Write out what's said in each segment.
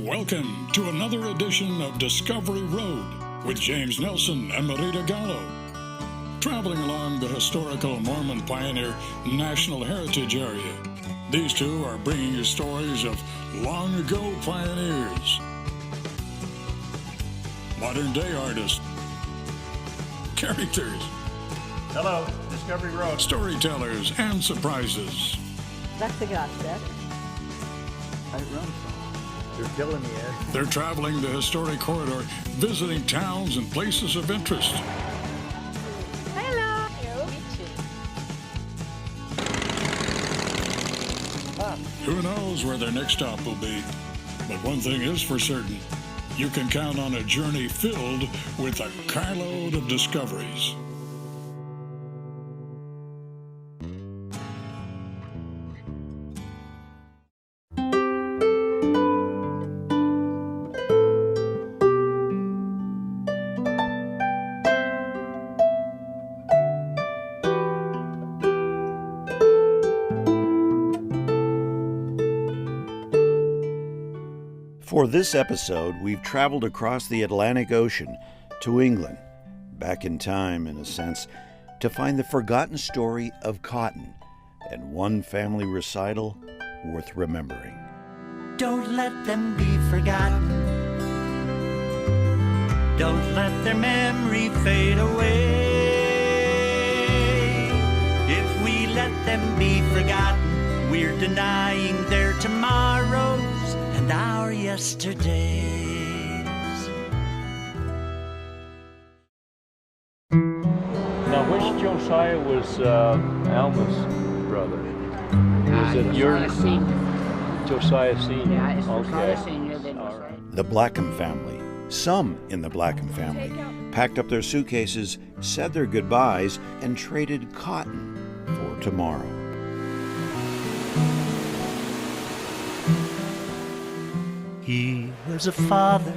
Welcome to another edition of Discovery Road with James Nelson and Marita Gallo. Traveling along the historical Mormon Pioneer National Heritage Area, these two are bringing you stories of long-ago pioneers, modern-day artists, characters, hello, Discovery Road, storytellers, and surprises. That's the gossip. I run from. You're killing me, Ed. They're traveling the historic corridor, visiting towns and places of interest. Hello. Who knows where their next stop will be? But one thing is for certain, you can count on a journey filled with a carload of discoveries. For this episode, we've traveled across the Atlantic Ocean to England, back in time, in a sense, to find the forgotten story of cotton and one family recital worth remembering. Don't let them be forgotten. Don't let their memory fade away. If we let them be forgotten, we're denying their tomorrows and our yesterdays. Now, which Josiah was Alma's brother? Was it your Senior. Josiah Senior? Yeah, it's okay. Josiah Senior. Then All right. The Blackham family, some in the Blackham family, packed up their suitcases, said their goodbyes, and traded cotton for tomorrow. He was a father,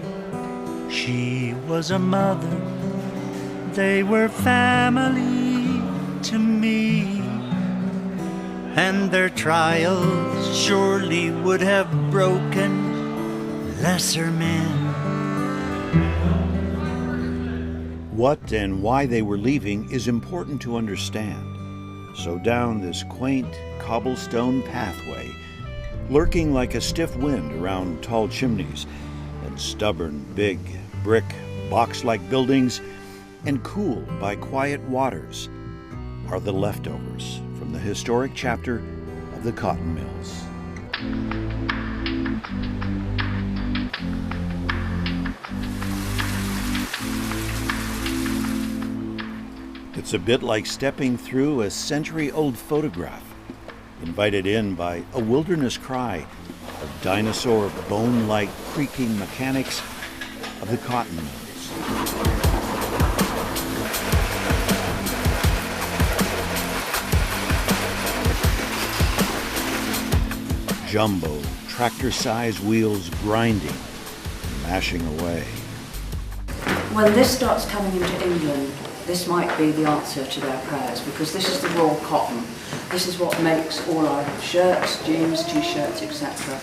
she was a mother. They were family to me, and their trials surely would have broken lesser men. What and why they were leaving is important to understand. So down this quaint cobblestone pathway, lurking like a stiff wind around tall chimneys and stubborn, big, brick, box-like buildings, and cooled by quiet waters, are the leftovers from the historic chapter of the cotton mills. It's a bit like stepping through a century-old photograph, invited in by a wilderness cry of dinosaur bone-like creaking mechanics of the cotton mills. Jumbo, tractor-sized wheels grinding, mashing away. When this starts coming into England, this might be the answer to their prayers, because this is the raw cotton. This is what makes all our shirts, jeans, t-shirts, etc.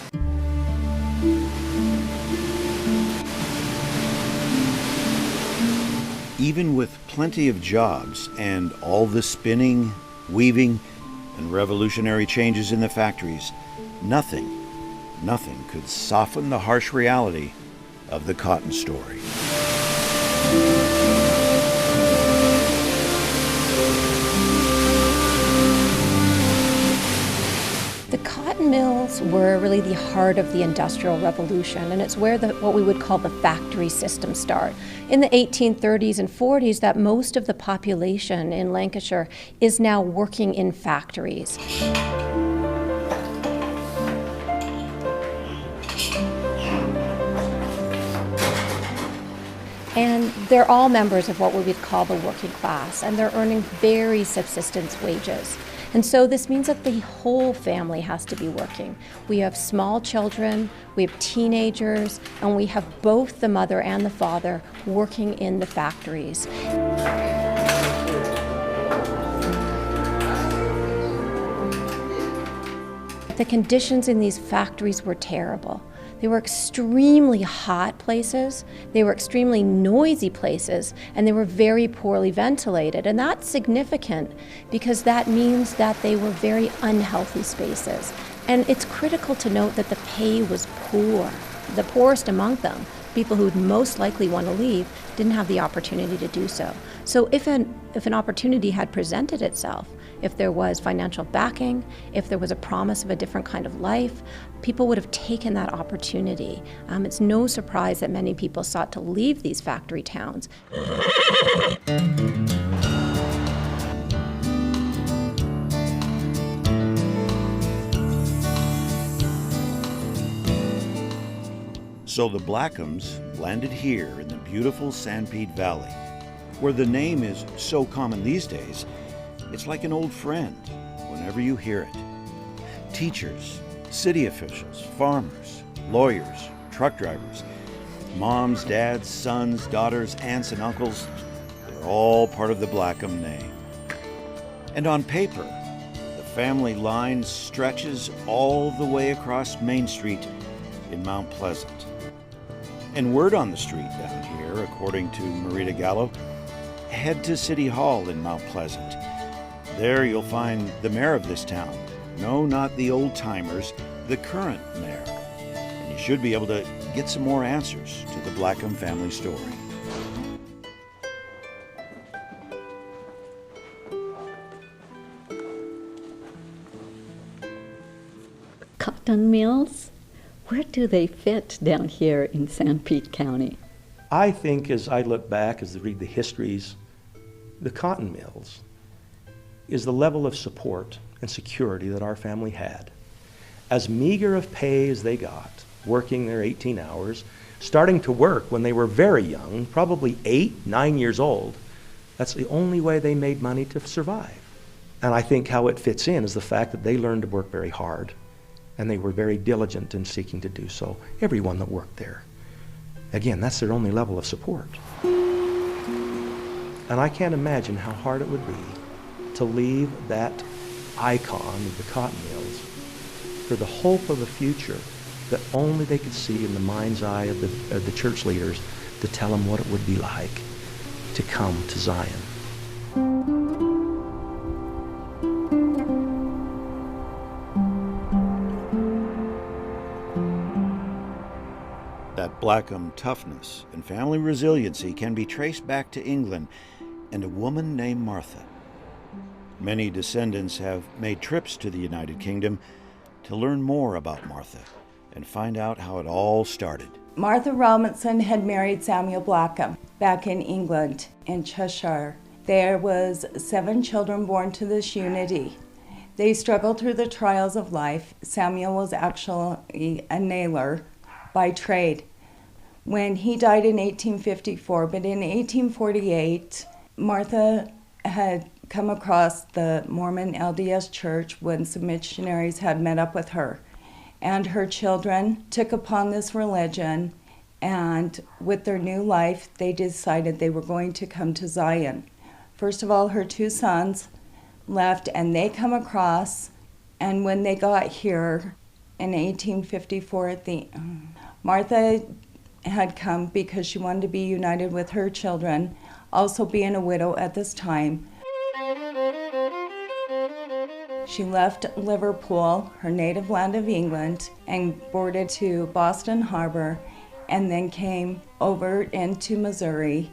Even with plenty of jobs and all the spinning, weaving, and revolutionary changes in the factories, nothing could soften the harsh reality of the cotton story. The cotton mills were really the heart of the Industrial Revolution, and it's where what we would call the factory system start. In the 1830s and 40s, that most of the population in Lancashire is now working in factories. And they're all members of what we would call the working class, and they're earning very subsistence wages. And so this means that the whole family has to be working. We have small children, we have teenagers, and we have both the mother and the father working in the factories. The conditions in these factories were terrible. They were extremely hot places, they were extremely noisy places, and they were very poorly ventilated. And that's significant because that means that they were very unhealthy spaces. And it's critical to note that the pay was poor. The poorest among them, people who would most likely want to leave, didn't have the opportunity to do so. So if an opportunity had presented itself, if there was financial backing, if there was a promise of a different kind of life, people would have taken that opportunity. It's no surprise that many people sought to leave these factory towns. So the Blackhams landed here in the beautiful Sanpete Valley, where the name is so common these days, it's like an old friend whenever you hear it. Teachers, city officials, farmers, lawyers, truck drivers, moms, dads, sons, daughters, aunts, and uncles, they're all part of the Blackham name. And on paper, the family line stretches all the way across Main Street in Mount Pleasant. And word on the street down here, according to Marita Gallo, head to City Hall in Mount Pleasant. There you'll find the mayor of this town. No, not the old-timers, the current mayor. And you should be able to get some more answers to the Blackham family story. Cotton mills? Where do they fit down here in Sanpete County? I think as I look back, as I read the histories, the cotton mills is the level of support and security that our family had. As meager of pay as they got, working their 18 hours, starting to work when they were very young, probably 8, 9 years old, that's the only way they made money to survive. And I think how it fits in is the fact that they learned to work very hard, and they were very diligent in seeking to do so, everyone that worked there. Again, that's their only level of support. And I can't imagine how hard it would be to leave that icon of the cotton mills for the hope of a future that only they could see in the mind's eye of the church leaders to tell them what it would be like to come to Zion. That Blackham toughness and family resiliency can be traced back to England and a woman named Martha. Many descendants have made trips to the United Kingdom to learn more about Martha and find out how it all started. Martha Robinson had married Samuel Blackham back in England, in Cheshire. There was 7 children born to this unity. They struggled through the trials of life. Samuel was actually a nailer by trade. When he died in 1854, but in 1848, Martha had come across the Mormon LDS church when some missionaries had met up with her. And her children took upon this religion, and with their new life, they decided they were going to come to Zion. First of all, her 2 sons left, and they come across, and when they got here in 1854, Martha had come because she wanted to be united with her children, also being a widow at this time. She left Liverpool, her native land of England, and boarded to Boston Harbor, and then came over into Missouri.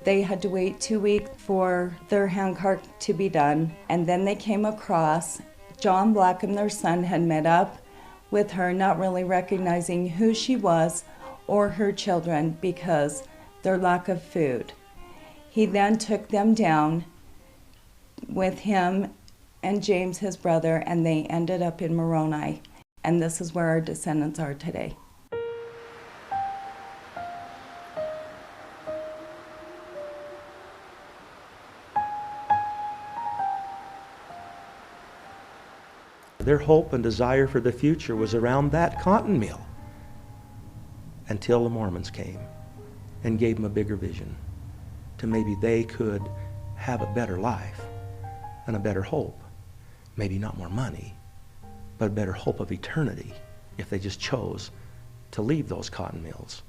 They had to wait 2 weeks for their handcart to be done, and then they came across. John Blackham, their son, had met up with her, not really recognizing who she was or her children because their lack of food. He then took them down with him and James, his brother, and they ended up in Moroni. And this is where our descendants are today. Their hope and desire for the future was around that cotton mill until the Mormons came and gave them a bigger vision to maybe they could have a better life and a better hope. Maybe not more money, but a better hope of eternity if they just chose to leave those cotton mills.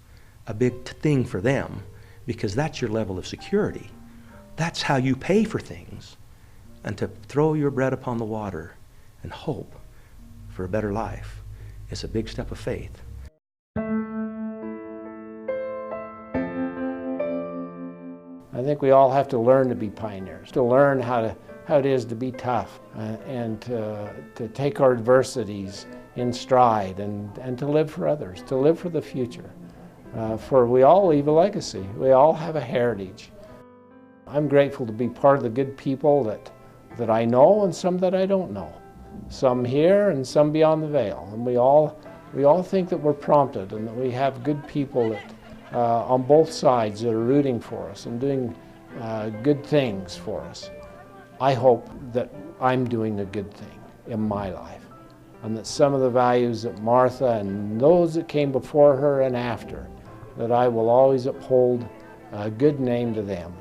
A big thing for them, because that's your level of security. That's how you pay for things. And to throw your bread upon the water and hope for a better life is a big step of faith. I think we all have to learn to be pioneers, to learn how it is to be tough and to take our adversities in stride and to live for others, to live for the future. For we all leave a legacy. We all have a heritage. I'm grateful to be part of the good people that I know and some that I don't know. Some here and some beyond the veil. And we all think that we're prompted and that we have good people that on both sides that are rooting for us and doing good things for us. I hope that I'm doing a good thing in my life, and that some of the values that Martha and those that came before her and after, that I will always uphold a good name to them,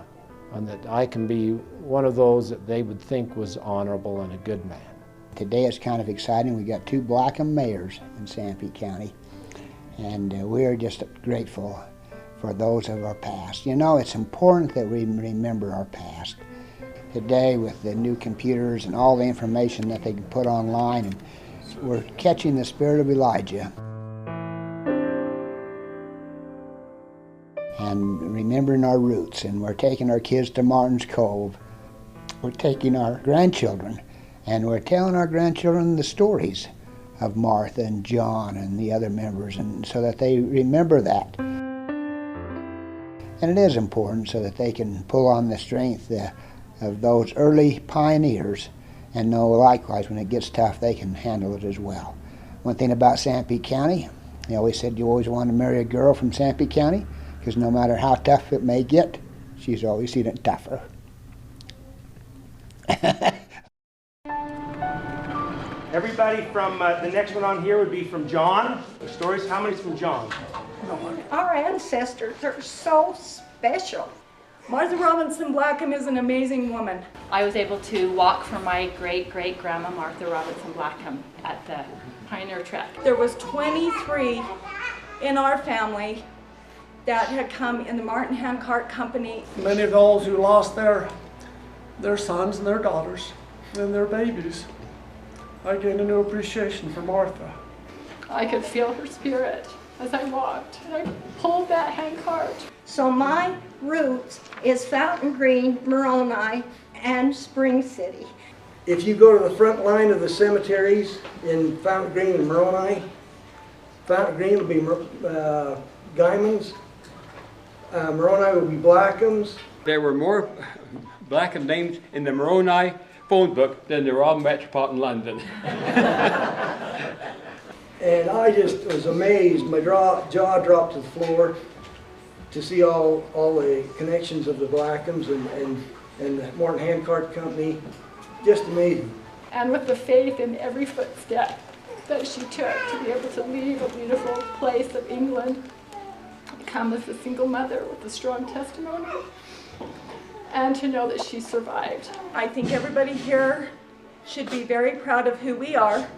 and that I can be one of those that they would think was honorable and a good man. Today it's kind of exciting. We got 2 Blackham mayors in Sanpete County, and we're just grateful for those of our past. You know, it's important that we remember our past. Today, with the new computers and all the information that they can put online, and we're catching the spirit of Elijah. And remembering our roots, and we're taking our kids to Martin's Cove. We're taking our grandchildren, and we're telling our grandchildren the stories of Martha and John and the other members, and so that they remember that. And it is important so that they can pull on the strength of those early pioneers and know likewise when it gets tough they can handle it as well. One thing about Sanpete County, they always said you always want to marry a girl from Sanpete County because no matter how tough it may get, she's always seen it tougher. Everybody from the next one on here would be from John. Stories, how many's from John? Our ancestors are so special. Martha Robinson Blackham is an amazing woman. I was able to walk for my great-great-grandma Martha Robinson Blackham at the Pioneer Trek. There was 23 in our family that had come in the Martin Handcart Company. Many of those who lost their sons and their daughters and their babies, I gained a new appreciation for Martha. I could feel her spirit as I walked, and I pulled that handcart. So my roots is Fountain Green, Moroni, and Spring City. If you go to the front line of the cemeteries in Fountain Green and Moroni, Fountain Green will be Guyman's, Moroni will be Blackham's. There were more Blackham names in the Moroni phone book than there were all Metropolitan London. And I just was amazed. My jaw dropped to the floor to see all the connections of the Blackhams and the Morton Handcart Company. Just amazing. And with the faith in every footstep that she took to be able to leave a beautiful place of England, come as a single mother with a strong testimony, and to know that she survived. I think everybody here should be very proud of who we are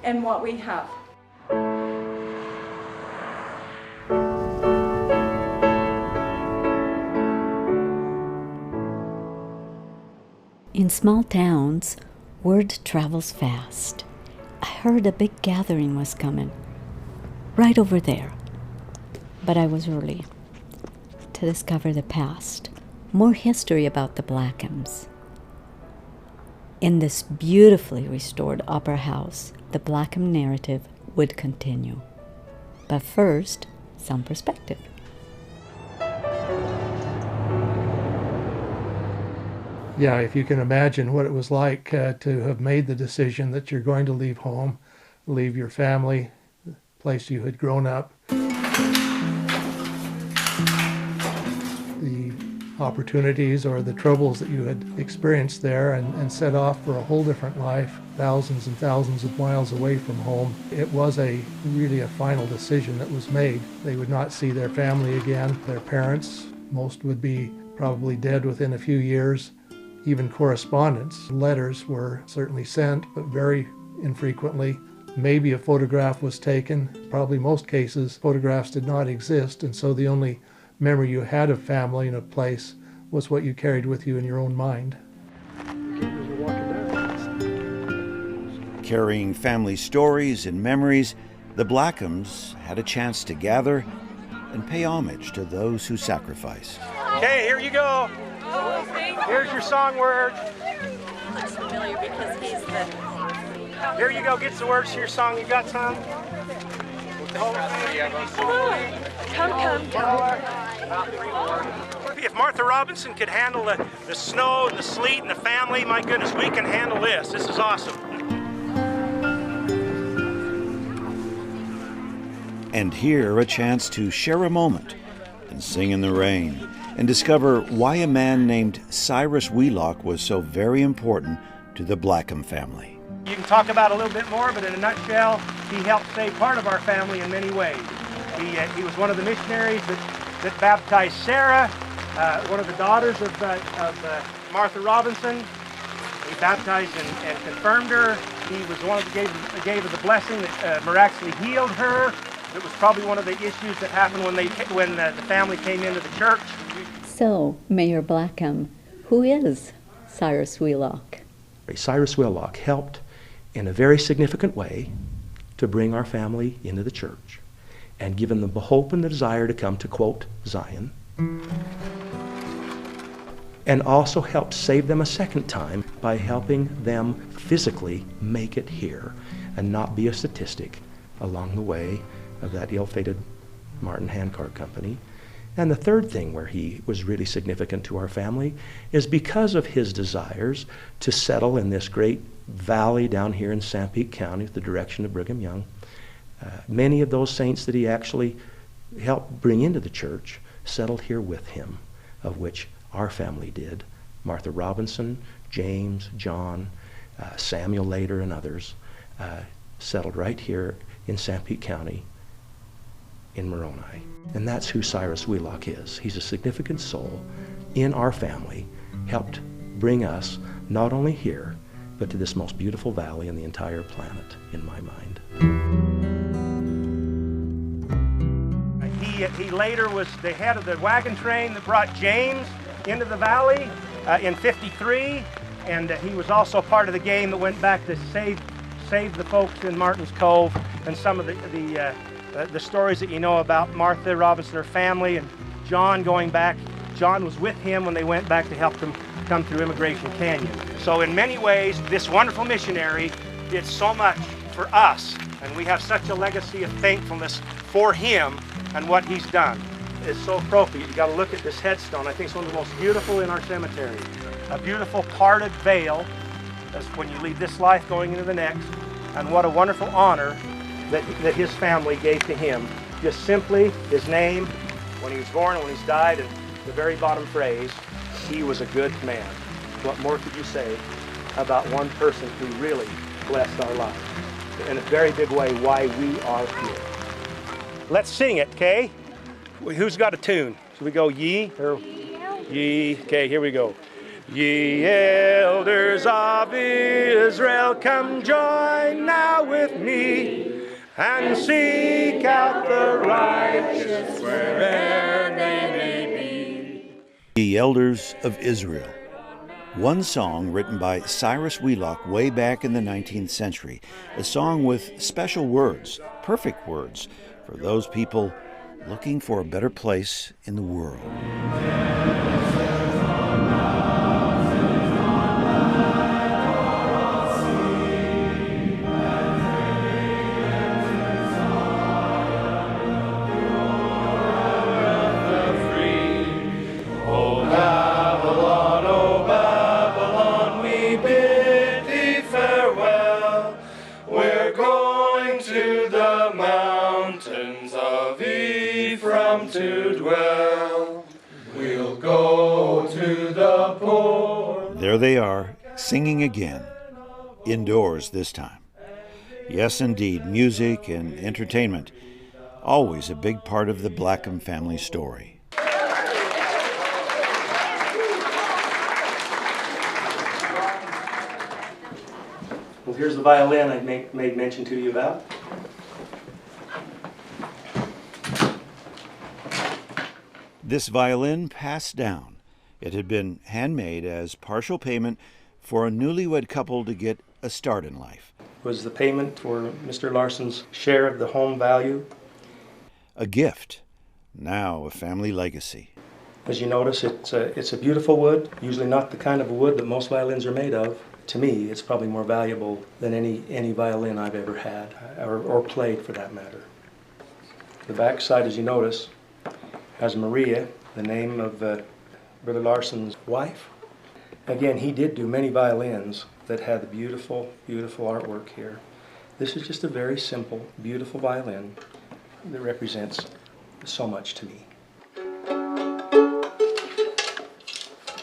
and what we have. In small towns, word travels fast. I heard a big gathering was coming, right over there. But I was early to discover the past, more history about the Blackhams. In this beautifully restored opera house, the Blackham narrative would continue. But first, some perspective. Yeah, if you can imagine what it was like to have made the decision that you're going to leave home, leave your family, the place you had grown up, the opportunities or the troubles that you had experienced there, and set off for a whole different life, thousands and thousands of miles away from home. It was really a final decision that was made. They would not see their family again, their parents. Most would be probably dead within a few years. Even correspondence, letters were certainly sent, but very infrequently. Maybe a photograph was taken. Probably most cases, photographs did not exist, and so the only memory you had of family and of place was what you carried with you in your own mind. Carrying family stories and memories, the Blackhams had a chance to gather and pay homage to those who sacrificed. Okay, here you go. Here's your song word. Looks familiar because he's the... Here you go, get the words to your song. You got some? Come. If Martha Robinson could handle the snow, the sleet, and the family, my goodness, we can handle this. This is awesome. And here a chance to share a moment and sing in the rain and discover why a man named Cyrus Wheelock was so very important to the Blackham family. You can talk about a little bit more, but in a nutshell, he helped save part of our family in many ways. He was one of the missionaries that baptized Sarah, one of the daughters of Martha Robinson. He baptized and confirmed her. He was the one that gave her the blessing that miraculously healed her. It was probably one of the issues that happened when the family came into the church. So, Mayor Blackham, who is Cyrus Wheelock? Cyrus Wheelock helped in a very significant way to bring our family into the church and given them the hope and the desire to come to, quote, Zion, and also helped save them a second time by helping them physically make it here and not be a statistic along the way of that ill-fated Martin Handcart Company. And the third thing where he was really significant to our family is because of his desires to settle in this great valley down here in Sanpete County with the direction of Brigham Young. Many of those saints that he actually helped bring into the church settled here with him, of which our family did. Martha Robinson, James, John, Samuel later, and others settled right here in Sanpete County in Moroni. And that's who Cyrus Wheelock is. He's a significant soul in our family, helped bring us not only here, but to this most beautiful valley in the entire planet, in my mind. He later was the head of the wagon train that brought James into the valley in '53, and he was also part of the game that went back to save the folks in Martin's Cove, and some of the stories that you know about Martha Robinson, her family, and John going back. John was with him when they went back to help them come through Immigration Canyon. So in many ways, this wonderful missionary did so much for us, and we have such a legacy of thankfulness for him and what he's done. It's so appropriate. You got to look at this headstone. I think it's one of the most beautiful in our cemetery. A beautiful parted veil. That's when you leave this life going into the next. And what a wonderful honor that his family gave to him. Just simply his name, when he was born and when he's died, and the very bottom phrase, he was a good man. What more could you say about one person who really blessed our lives? In a very big way, why we are here. Let's sing it, okay? Who's got a tune? Should we go ye or ye? Okay, here we go. Ye elders of Israel, come join now with me and seek out the righteous wherever they may be. The Elders of Israel. One song written by Cyrus Wheelock way back in the 19th century. A song with special words, perfect words, for those people looking for a better place in the world. To dwell, we'll go to the poor. There they are, singing again, indoors this time. Yes, indeed, music and entertainment, always a big part of the Blackham family story. Well, Here's the violin I made mention to you about. This violin passed down. It had been handmade as partial payment for a newlywed couple to get a start in life. Was the payment for Mr. Larson's share of the home value. A gift, now a family legacy. As you notice, it's a beautiful wood, usually not the kind of wood that most violins are made of. To me, it's probably more valuable than any violin I've ever had, or played for that matter. The back side, as you notice, has Maria, the name of Brother Larson's wife. Again, he did do many violins that had the beautiful, beautiful artwork here. This is just a very simple, beautiful violin that represents so much to me.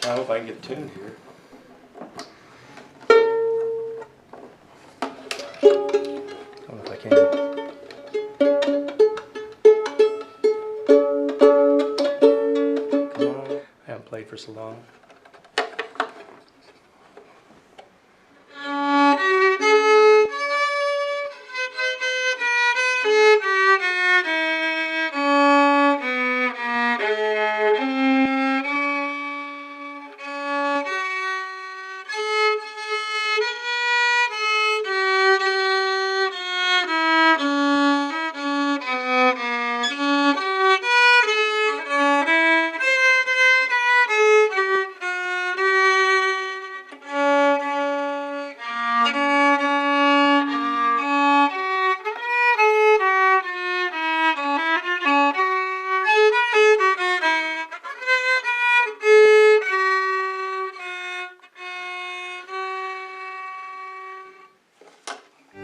I hope I can get tuned here. I don't know if I can. Come on. I haven't played for so long.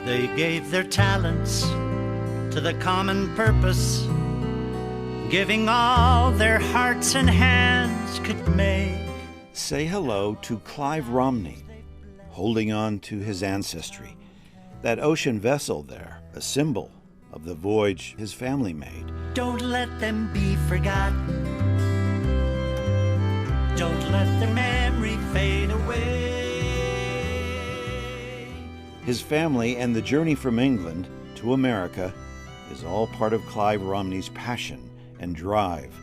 They gave their talents to the common purpose, giving all their hearts and hands could make. Say hello to Clive Romney, holding on to his ancestry. That ocean vessel there, a symbol of the voyage his family made. Don't let them be forgotten. Don't let their memory fade away. His family and the journey from England to America is all part of Clive Romney's passion and drive.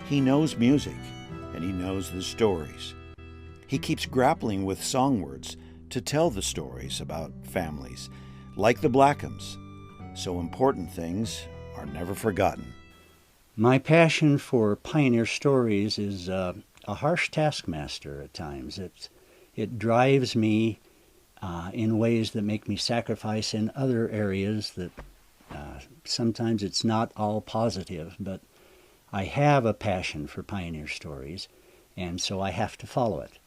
He knows music, and he knows the stories. He keeps grappling with song words to tell the stories about families, like the Blackhams. So important things are never forgotten. My passion for pioneer stories is a harsh taskmaster at times. It drives me in ways that make me sacrifice in other areas that sometimes it's not all positive, but I have a passion for pioneer stories, and so I have to follow it.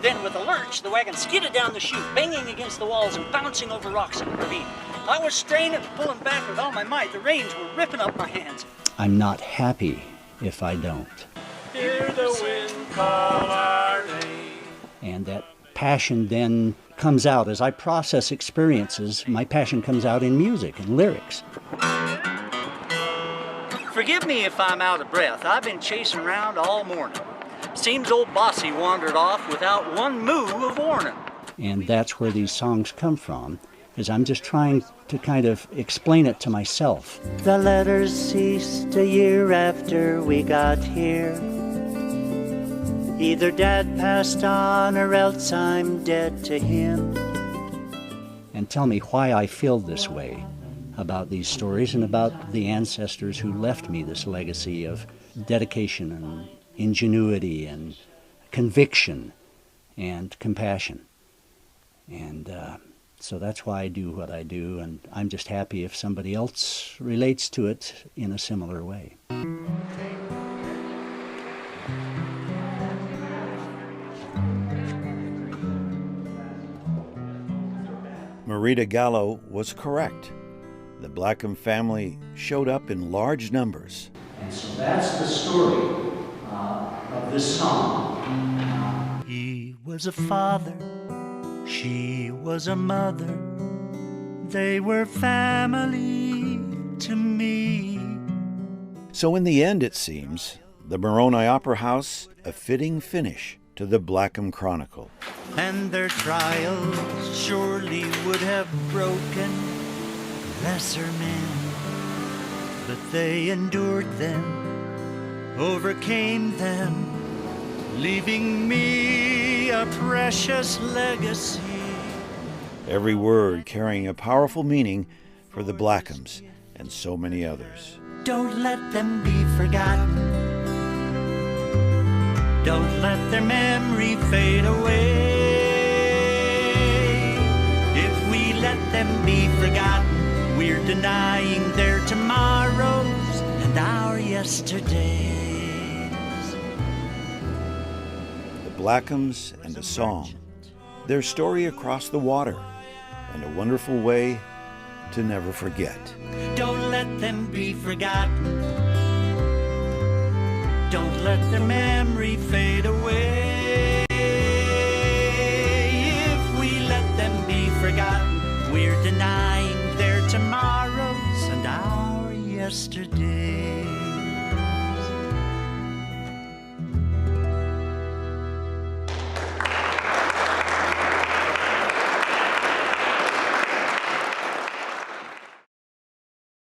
Then with a lurch, the wagon skidded down the chute, banging against the walls and bouncing over rocks in the ravine. I was straining and pulling back with all my might. The reins were ripping up my hands. I'm not happy if I don't. Hear the wind call our name. And that passion then comes out as I process experiences. My passion comes out in music and lyrics. Forgive me if I'm out of breath. I've been chasing around all morning. Seems old Bossy wandered off without one moo of warning. And that's where these songs come from, is I'm just trying to kind of explain it to myself. The letters ceased a year after we got here. Either Dad passed on or else I'm dead to him. And tell me why I feel this way about these stories and about the ancestors who left me this legacy of dedication and ingenuity and conviction and compassion. And so that's why I do what I do, and I'm just happy if somebody else relates to it in a similar way. Marita Gallo was correct. The Blackham family showed up in large numbers. And so that's the story of this song. He was a father, she was a mother. They were family to me. So in the end, it seems, the Moroni Opera House, a fitting finish to the Blackham Chronicle. And their trials surely would have broken lesser men, but they endured them, overcame them, leaving me a precious legacy. Every word carrying a powerful meaning for the Blackhams and so many others. Don't let them be forgotten. Don't let their memory fade away. If we let them be forgotten, we're denying their tomorrows and our yesterdays. The Blackhams and a song, their story across the water, and a wonderful way to never forget. Don't let them be forgotten. Don't let their memory fade away. If we let them be forgotten, we're denying their tomorrows and our yesterdays.